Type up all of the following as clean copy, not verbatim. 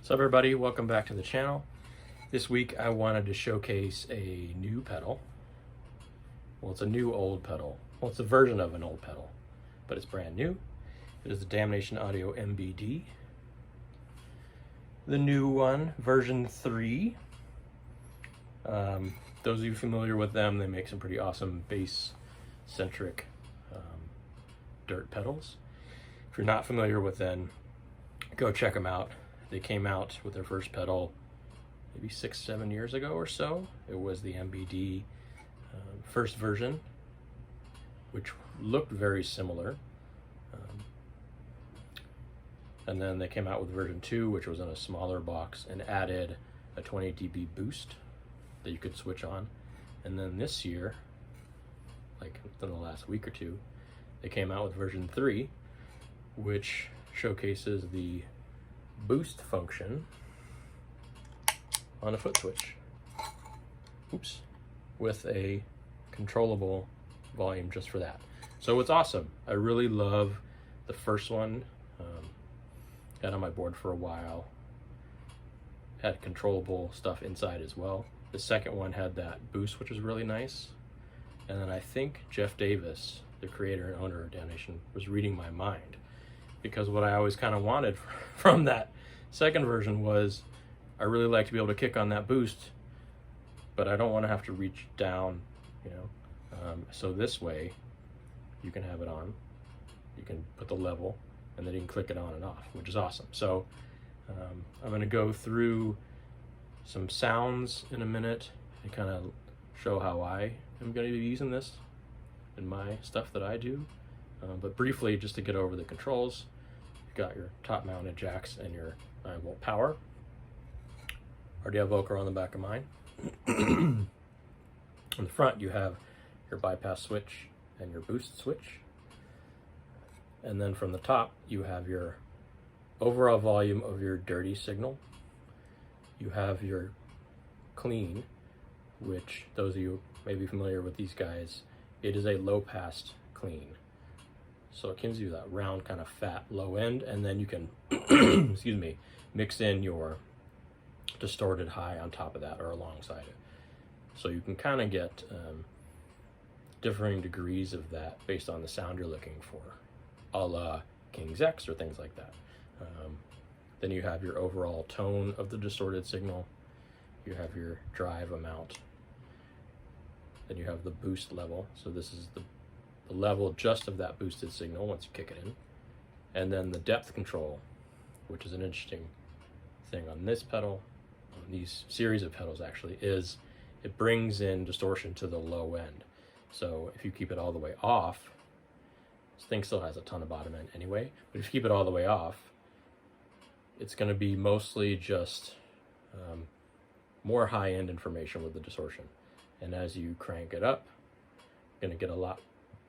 What's up, everybody? Welcome back to the channel. This week I wanted to showcase a new pedal. Well, it's a new old pedal. Well, it's a version of an old pedal, but it's brand new. It is the Damnation Audio MBD. The new one, version 3. Those of you familiar with them, they make some pretty awesome bass-centric dirt pedals. If you're not familiar with them, go check them out. They came out with their first pedal maybe 6-7 years ago or so. It was the MBD first version, which looked very similar. And then they came out with version 2, which was in a smaller box and added a 20 dB boost that you could switch on. And then this year, like within the last week or two, they came out with version 3, which showcases the boost function on a foot switch. Oops. With a controllable volume just for that. So it's awesome. I really love the first one. Had on my board for a while. Had controllable stuff inside as well. The second one had that boost, which was really nice. And then I think Jeff Davis, the creator and owner of Damnation, was reading my mind. Because what I always kind of wanted from that second version was, I really like to be able to kick on that boost, but I don't want to have to reach down, you know. So this way, you can have it on, you can put the level, and then you can click it on and off, which is awesome. So I'm going to go through some sounds in a minute and kind of show how I am going to be using this in my stuff that I do. But briefly, just to get over the controls, you've got your top mounted jacks and your 9-volt power. Already have Voker on the back of mine. On the front, you have your bypass switch and your boost switch. And then from the top, you have your overall volume of your dirty signal. You have your clean, which those of you may be familiar with these guys, it is a low pass clean. So it gives you that round kind of fat low end, and then you can, excuse me, mix in your distorted high on top of that or alongside it. So you can kind of get differing degrees of that based on the sound you're looking for, a la King's X or things like that. Then you have your overall tone of the distorted signal. You have your drive amount. Then you have the boost level. So this is the level just of that boosted signal once you kick it in. And then the depth control, which is an interesting thing on this pedal, on these series of pedals actually, is it brings in distortion to the low end. So if you keep it all the way off, this thing still has a ton of bottom end anyway, but if you keep it all the way off, it's going to be mostly just more high-end information with the distortion. And as you crank it up, you're going to get a lot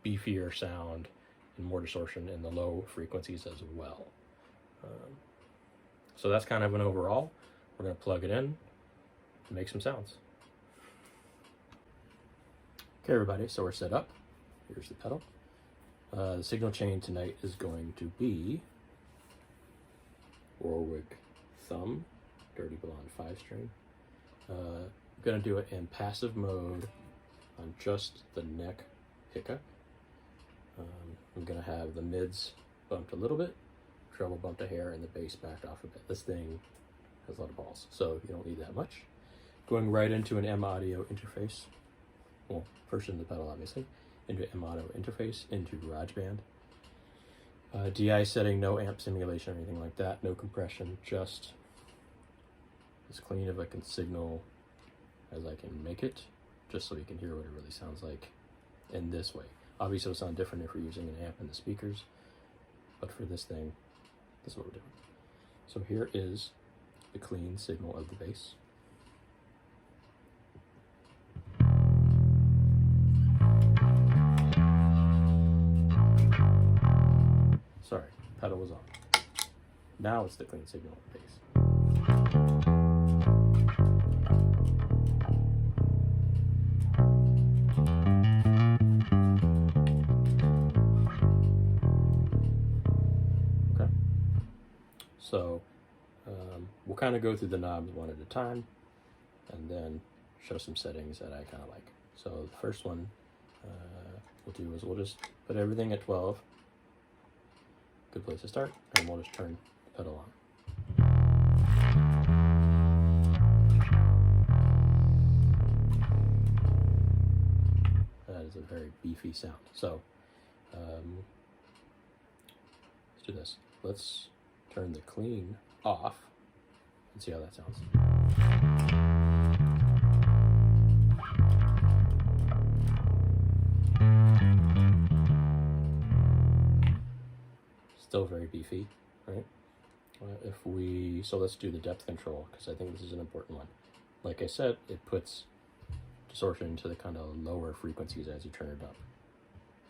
beefier sound and more distortion in the low frequencies as well. So that's kind of an overall. We're going to plug it in and make some sounds. Okay, everybody, so we're set up. Here's the pedal. The signal chain tonight is going to be Warwick Thumb, Dirty Blonde 5-string. I'm going to do it in passive mode on just the neck pickup. I'm going to have the mids bumped a little bit, treble bumped a hair, and the bass backed off a bit. This thing has a lot of balls, so you don't need that much. Going right into an M audio interface. Well, first into the pedal, obviously. Into M audio interface, into GarageBand. DI setting, no amp simulation or anything like that, no compression, just as clean of a signal as I can make it, just so you can hear what it really sounds like in this way. Obviously, it'll sound different if you're using an amp in the speakers, but for this thing, this is what we're doing. So here is the clean signal of the bass. Sorry, pedal was on. Now it's the clean signal of the bass. So we'll kind of go through the knobs one at a time and then show some settings that I kind of like. So the first one we'll do is we'll just put everything at 12. Good place to start, and we'll just turn the pedal on. That is a very beefy sound. So let's do this. Let's turn the clean off and see how that sounds. Still very beefy, right? So let's do the depth control, because I think this is an important one. Like I said, it puts distortion into the kind of lower frequencies as you turn it up.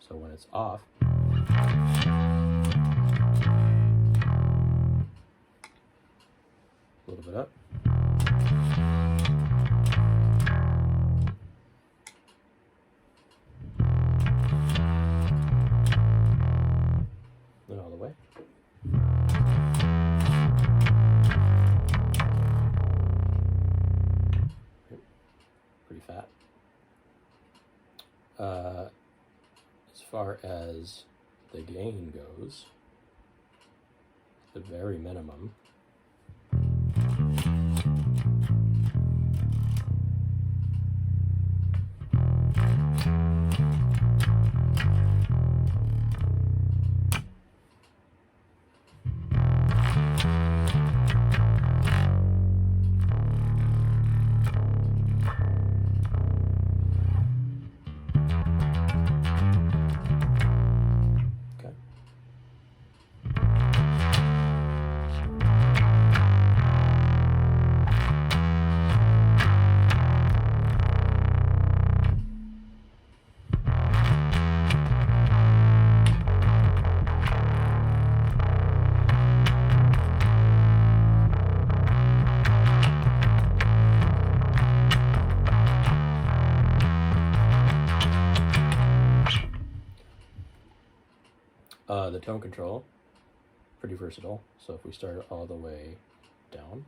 So when it's off, a little bit up. Then all the way. Pretty fat. As far as the gain goes, the very minimum, the tone control, pretty versatile. So if we start it all the way down,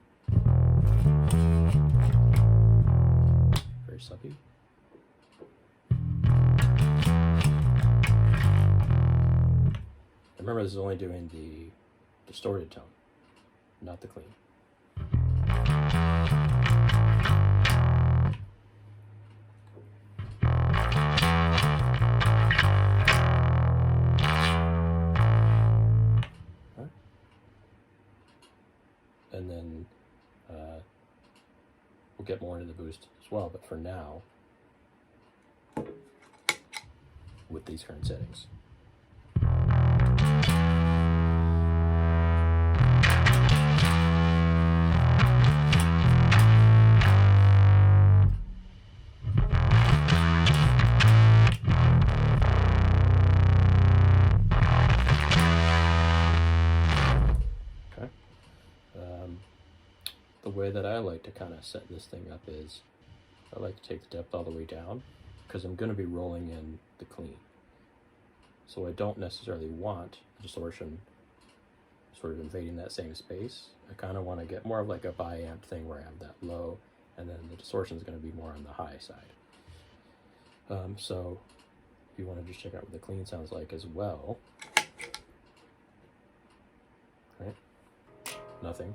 very suppy. Remember, this is only doing the distorted tone, not the clean. And then we'll get more into the boost as well, but for now, with these current settings. The way that I like to kind of set this thing up is I like to take the depth all the way down, because I'm going to be rolling in the clean. So I don't necessarily want distortion sort of invading that same space. I kind of want to get more of like a bi-amp thing where I have that low, and then the distortion is going to be more on the high side. So if you want to just check out what the clean sounds like as well, right? Nothing.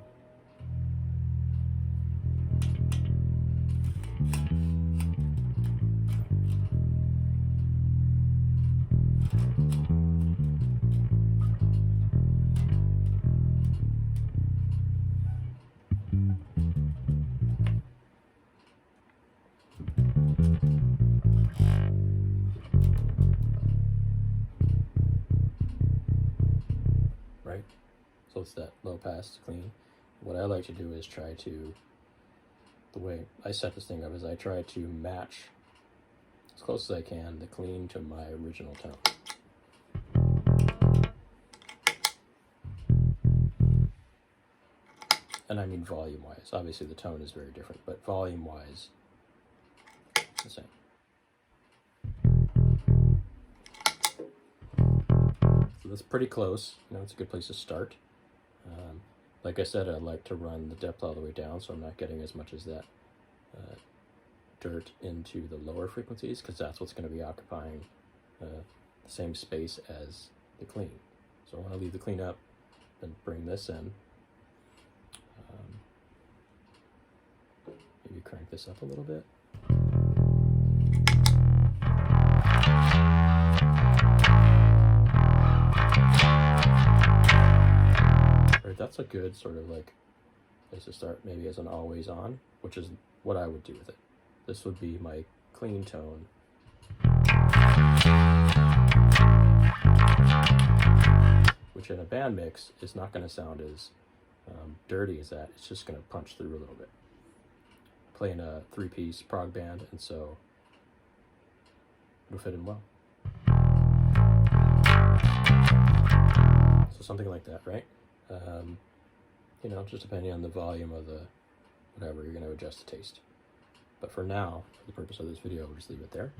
Right? So it's that low pass clean. What I like to do is try to, the way I set this thing up is I try to match as close as I can the clean to my original tone. And I mean volume wise. Obviously the tone is very different, but volume wise, it's the same. So that's pretty close. You know, it's a good place to start. Like I said, I like to run the depth all the way down, so I'm not getting as much as that dirt into the lower frequencies, because that's what's going to be occupying the same space as the clean. So I want to leave the clean up, then bring this in. Maybe crank this up a little bit. Right, that's a good sort of like place to start, maybe as an always on, which is what I would do with it. This would be my clean tone. Which in a band mix is not going to sound as dirty as that. It's just going to punch through a little bit. Playing a 3-piece prog band, and so it'll fit in well. So something like that, right? You know, just depending on the volume of the whatever, you're going to adjust the taste. But for now, for the purpose of this video, we'll just leave it there.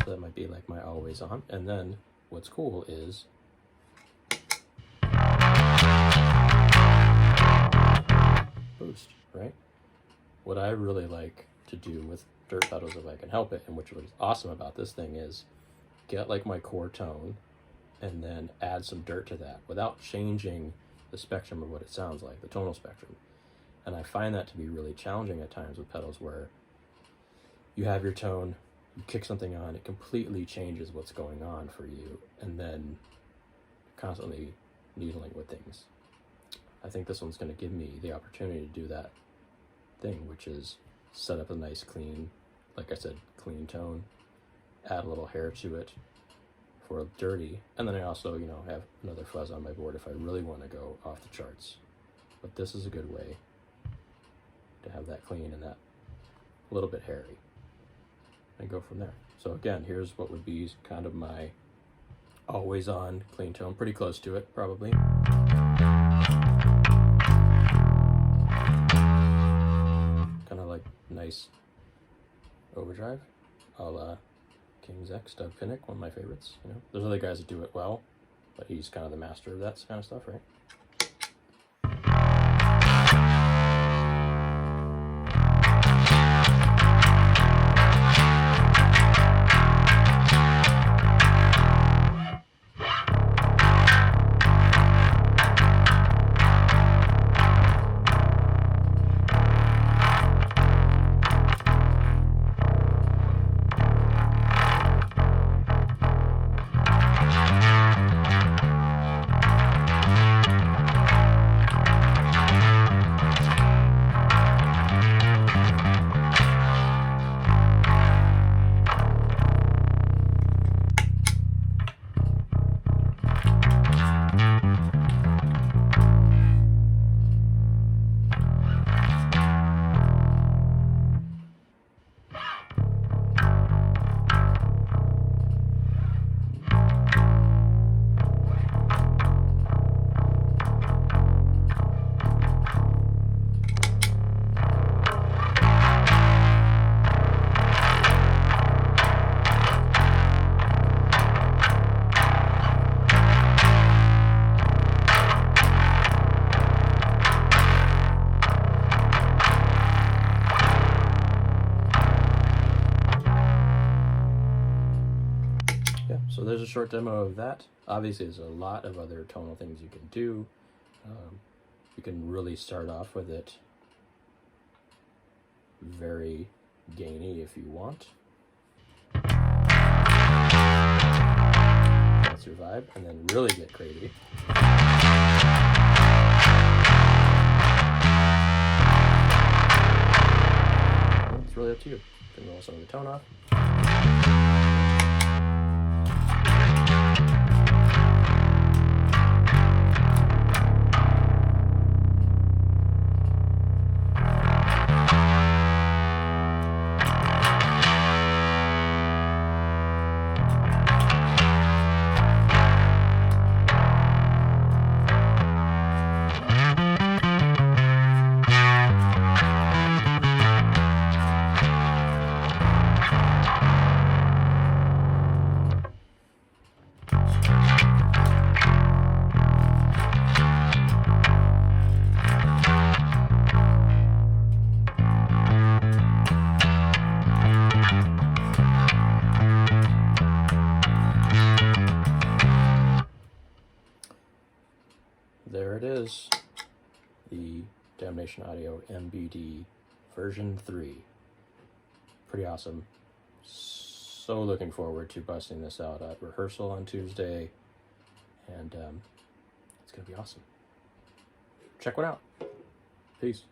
So that might be like my always on. And then what's cool is boost, right? What I really like to do with dirt pedals, if I can help it, and which was awesome about this thing, is get like my core tone and then add some dirt to that without changing the spectrum of what it sounds like, the tonal spectrum. And I find that to be really challenging at times with pedals, where you have your tone, you kick something on, it completely changes what's going on for you, and then constantly needling with things. I think this one's going to give me the opportunity to do that thing, which is set up a nice clean, like I said, clean tone, add a little hair to it for dirty, and then I also, you know, have another fuzz on my board if I really want to go off the charts. But this is a good way to have that clean and that a little bit hairy, and go from there. So again, here's what would be kind of my always on clean tone, pretty close to it probably. Kind of like nice overdrive, a la King's X, Doug Pinnick, one of my favorites. You know, there's other guys that do it well, but he's kind of the master of that kind of stuff, right? So there's a short demo of that. Obviously, there's a lot of other tonal things you can do. You can really start off with it very gainy if you want. That's your vibe. And then really get crazy. It's really up to you. You can roll some of the tone off. Damnation Audio MBD version 3. Pretty awesome. So looking forward to busting this out at rehearsal on Tuesday, and it's going to be awesome. Check one out. Peace.